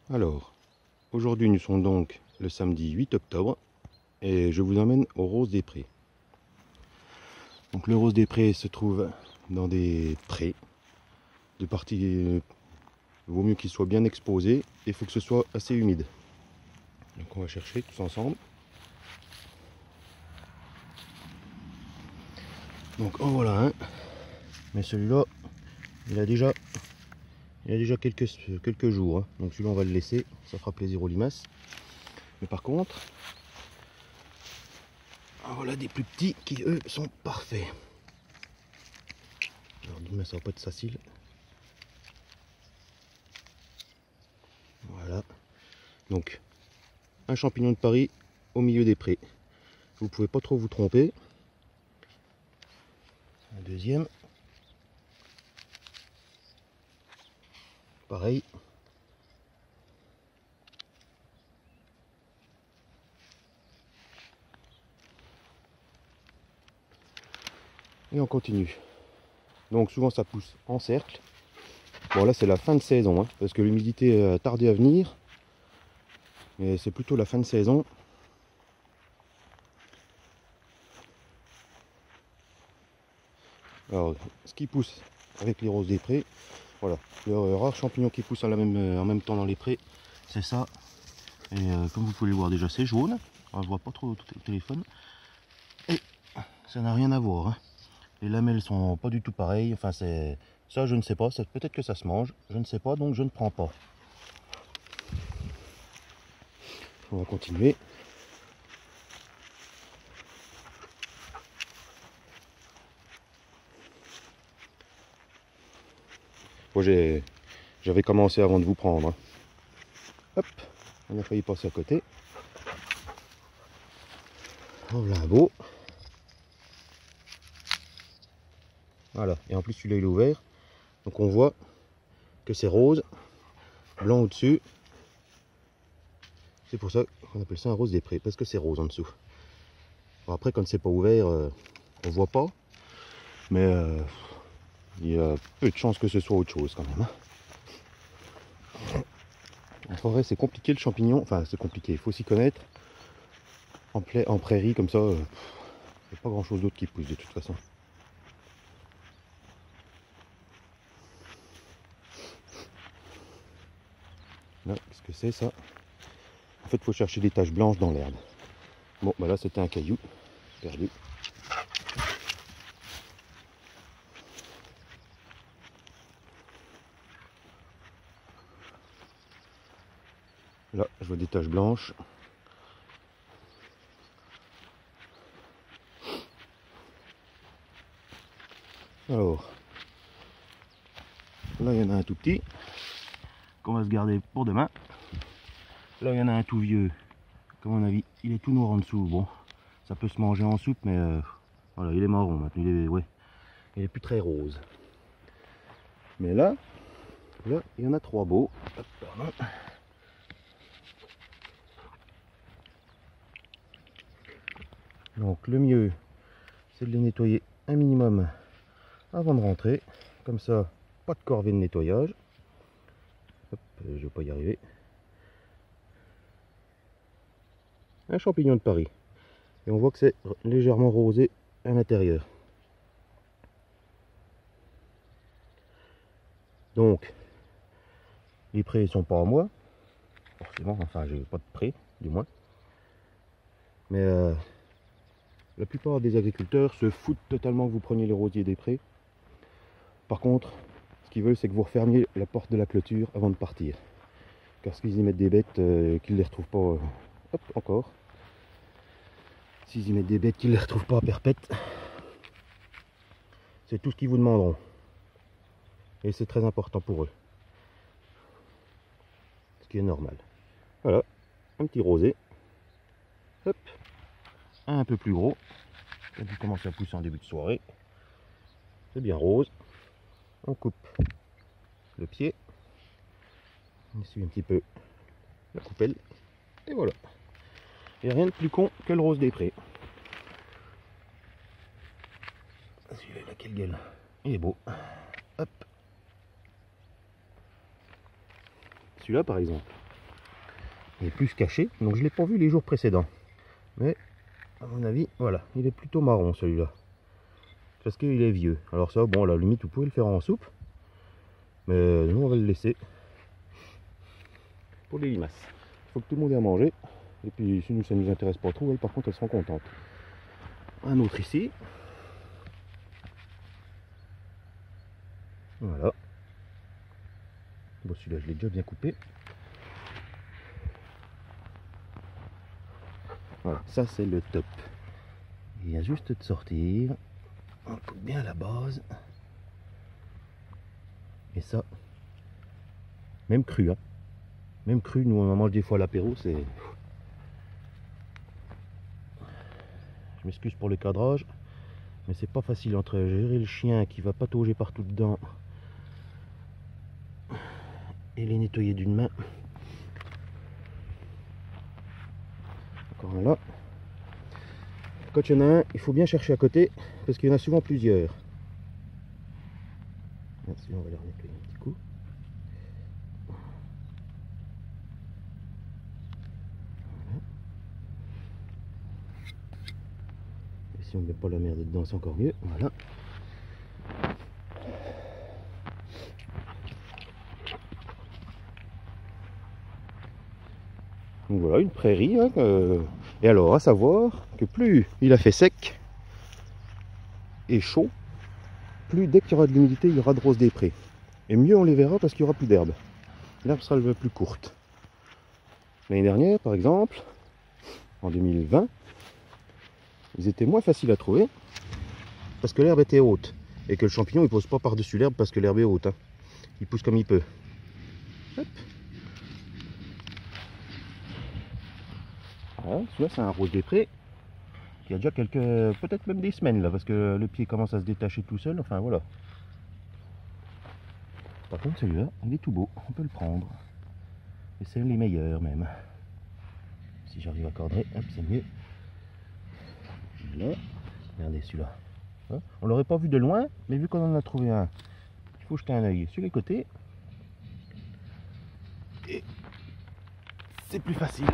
Alors, aujourd'hui nous sommes donc le samedi 8 octobre et je vous emmène au Rose des Prés. Donc le Rose des Prés se trouve dans des prés, de parties, vaut mieux qu'il soit bien exposé et il faut que ce soit assez humide. Donc on va chercher tous ensemble. Donc en voilà un, mais celui-là il a déjà quelques jours, hein. Donc celui-là on va le laisser, ça fera plaisir aux limaces. Mais par contre, voilà des plus petits qui eux sont parfaits. Alors dis-moi, ça va pas être facile. Voilà. Donc un champignon de Paris au milieu des prés. Vous pouvez pas trop vous tromper. Un deuxième. Pareil. Et on continue. Donc souvent ça pousse en cercle. Bon là c'est la fin de saison, hein, parce que l'humidité a tardé à venir. Mais c'est plutôt la fin de saison. Alors ce qui pousse avec les roses des prés, voilà, le rare champignon qui pousse en même temps dans les prés, c'est ça. Et comme vous pouvez le voir déjà, c'est jaune. Alors, je vois pas trop au téléphone. Et ça n'a rien à voir, hein. Les lamelles sont pas du tout pareilles. Enfin c'est ça, je ne sais pas. Peut-être que ça se mange, je ne sais pas, donc je ne prends pas. On va continuer. Moi j'avais commencé avant de vous prendre, hein. Hop, on a failli passer à côté. Voilà un beau. Voilà, et en plus celui-là il est ouvert. Donc on voit que c'est rose, blanc au-dessus. C'est pour ça qu'on appelle ça un rose des prés, parce que c'est rose en dessous. Bon, après quand c'est pas ouvert, on voit pas. Mais il y a peu de chances que ce soit autre chose quand même, hein. En forêt c'est compliqué le champignon, enfin c'est compliqué, il faut s'y connaître. En prairie comme ça, il n'y a pas grand chose d'autre qui pousse de toute façon. Là, qu'est-ce que c'est ça? En fait il faut chercher des taches blanches dans l'herbe. Bon bah là c'était un caillou perdu. Là je vois des taches blanches. Alors là il y en a un tout petit qu'on va se garder pour demain. Là il y en a un tout vieux, comme mon avis il est tout noir en dessous. Bon ça peut se manger en soupe, mais voilà, il est marron maintenant, il est plus très rose. Mais là il y en a trois beaux. Hop, pardon. Donc le mieux c'est de les nettoyer un minimum avant de rentrer, comme ça pas de corvée de nettoyage. Hop, je vais pas y arriver. Un champignon de Paris, et on voit que c'est légèrement rosé à l'intérieur. Donc les prés sont pas à moi forcément, enfin j'ai pas de prés du moins, mais la plupart des agriculteurs se foutent totalement que vous preniez les rosiers des prés. Par contre ce qu'ils veulent c'est que vous refermiez la porte de la clôture avant de partir, parce qu'ils y mettent des bêtes qu'ils ne les retrouvent pas. Hop, encore. S'ils y mettent des bêtes qu'ils ne les retrouvent pas à perpète, c'est tout ce qu'ils vous demanderont. Et c'est très important pour eux. Ce qui est normal. Voilà, un petit rosé. Hop, un peu plus gros. Il commence à pousser en début de soirée. C'est bien rose. On coupe le pied. On essuie un petit peu la coupelle. Et voilà. Et rien de plus con que le rose des prés. Celui-là, il a quelle gueule. Il est beau. Hop. Celui-là par exemple. Il est plus caché, donc je ne l'ai pas vu les jours précédents. Mais à mon avis, voilà, il est plutôt marron celui-là. Parce qu'il est vieux. Alors ça, bon, à la limite, vous pouvez le faire en soupe. Mais nous, on va le laisser pour les limaces. Il faut que tout le monde ait à manger. Et puis, si nous, ça ne nous intéresse pas trop, elles, par contre, elles seront contentes. Un autre ici. Voilà. Bon, celui-là, je l'ai déjà bien coupé. Voilà, ça, c'est le top. Il vient juste de sortir. On coupe bien la base. Et ça, même cru, hein. Même cru, nous on en mange des fois à l'apéro, c'est... Je m'excuse pour le cadrage, mais c'est pas facile entre gérer le chien qui va patauger partout dedans et les nettoyer d'une main. Encore un là. Quand il y en a un, il faut bien chercher à côté, parce qu'il y en a souvent plusieurs. Merci, on va les nettoyer un petit coup. Et si on ne met pas la merde dedans, c'est encore mieux. Voilà. Donc voilà, une prairie. Hein, et alors, à savoir que plus il a fait sec et chaud, plus dès qu'il y aura de l'humidité, il y aura de roses des prés. Et mieux on les verra parce qu'il n'y aura plus d'herbe. L'herbe sera le plus courte. L'année dernière, par exemple, en 2020, ils étaient moins faciles à trouver parce que l'herbe était haute. Et que le champignon, il ne pose pas par-dessus l'herbe parce que l'herbe est haute. Hein. Il pousse comme il peut. Hop. Voilà, celui-là, c'est un rose des prés qui a déjà quelques, peut-être même des semaines là, parce que le pied commence à se détacher tout seul. Enfin voilà. Par contre, celui-là, il est tout beau. On peut le prendre. Et c'est les meilleurs même. Si j'arrive à cadrer, hop, c'est mieux. Là, regardez celui-là. Hein, on l'aurait pas vu de loin, mais vu qu'on en a trouvé un, il faut jeter un œil sur les côtés. Et c'est plus facile.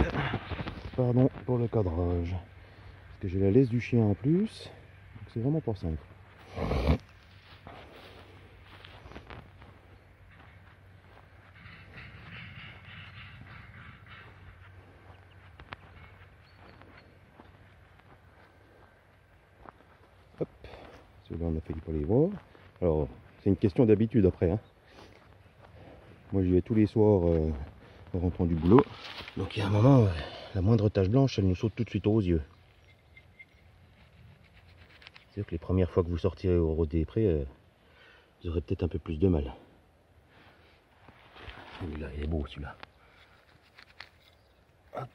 Pardon pour le cadrage. Parce que j'ai la laisse du chien en plus. Donc c'est vraiment pas simple. Hop. Celui-là on a failli pas les voir. Alors c'est une question d'habitude après. Hein. Moi j'y vais tous les soirs en rentrant du boulot. Donc il y a un moment, la moindre tache blanche, elle nous saute tout de suite aux yeux. C'est sûr que les premières fois que vous sortirez au Rose des Prés, vous aurez peut-être un peu plus de mal. Celui-là, il est beau celui-là. Hop.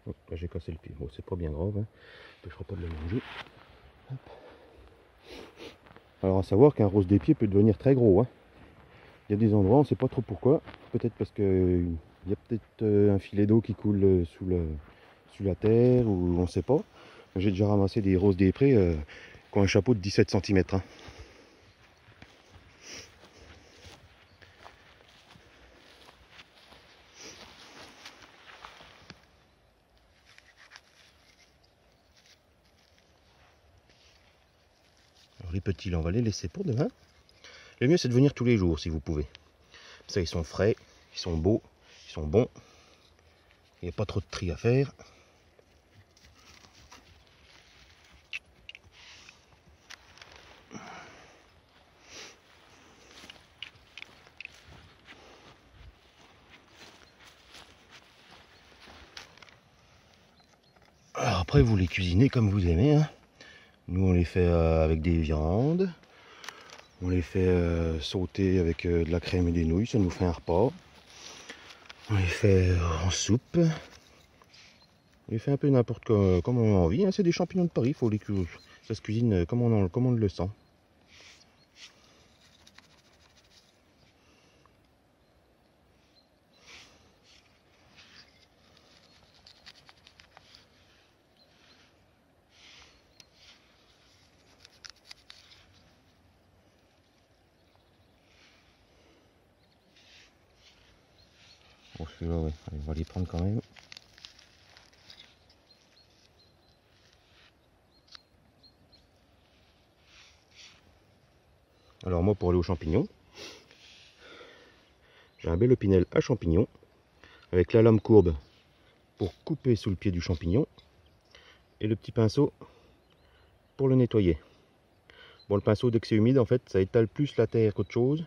Hop, là j'ai cassé le pied. Bon, c'est pas bien grave, hein. Je ne ferai pas de le manger. Hop. Alors à savoir qu'un rose des pieds peut devenir très gros. Hein. Il y a des endroits, on ne sait pas trop pourquoi. Peut-être parce qu'il y a peut-être un filet d'eau qui coule sous la terre, ou on ne sait pas. J'ai déjà ramassé des roses des prés qui ont un chapeau de 17 cm. Hein. Alors les petits, là, on va les laisser pour demain. Le mieux, c'est de venir tous les jours si vous pouvez. Ça, ils sont frais, ils sont beaux, ils sont bons. Il n'y a pas trop de tri à faire. Alors après, vous les cuisinez comme vous aimez. Hein. Nous, on les fait avec des viandes. On les fait sauter avec de la crème et des nouilles. Ça nous fait un repas. On les fait en soupe. On les fait un peu n'importe comme on a envie. Hein. C'est des champignons de Paris. Faut les ça se cuisine comme on le sent. Bon, celui-là, ouais. Allez, on va les prendre quand même. Alors moi, pour aller aux champignons, j'ai un bel opinel à champignons avec la lame courbe pour couper sous le pied du champignon et le petit pinceau pour le nettoyer. Bon, le pinceau, dès que c'est humide, en fait, ça étale plus la terre qu'autre chose,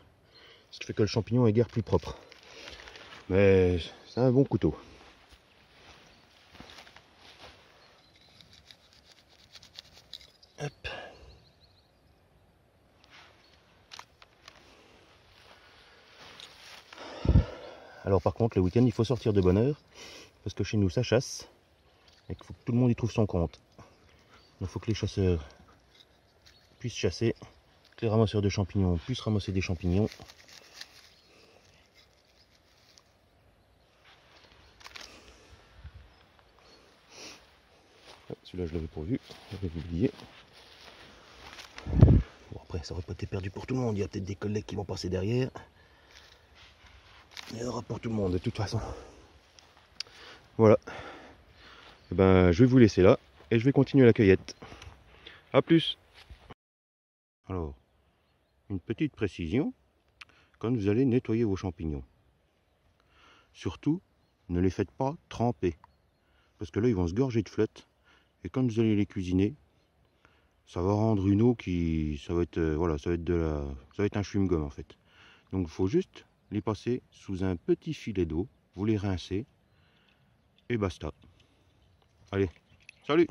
ce qui fait que le champignon est guère plus propre. Mais c'est un bon couteau. Hop. Alors par contre, le week-end, il faut sortir de bonne heure, parce que chez nous, ça chasse, et qu'il faut que tout le monde y trouve son compte. Il faut que les chasseurs puissent chasser, que les ramasseurs de champignons puissent ramasser des champignons. Celui-là, je l'avais pas vu, j'avais oublié. Bon, après, ça aurait pas été perdu pour tout le monde, il y a peut-être des collègues qui vont passer derrière. Il y en aura pour tout le monde, de toute façon. Voilà. Et ben, je vais vous laisser là, et je vais continuer la cueillette. A plus. Alors, une petite précision, quand vous allez nettoyer vos champignons, surtout, ne les faites pas tremper, parce que là, ils vont se gorger de flotte, et quand vous allez les cuisiner, ça va rendre une eau qui, ça va être, voilà, ça va être un chewing-gum en fait. Donc il faut juste les passer sous un petit filet d'eau, vous les rincez, et basta. Allez, salut!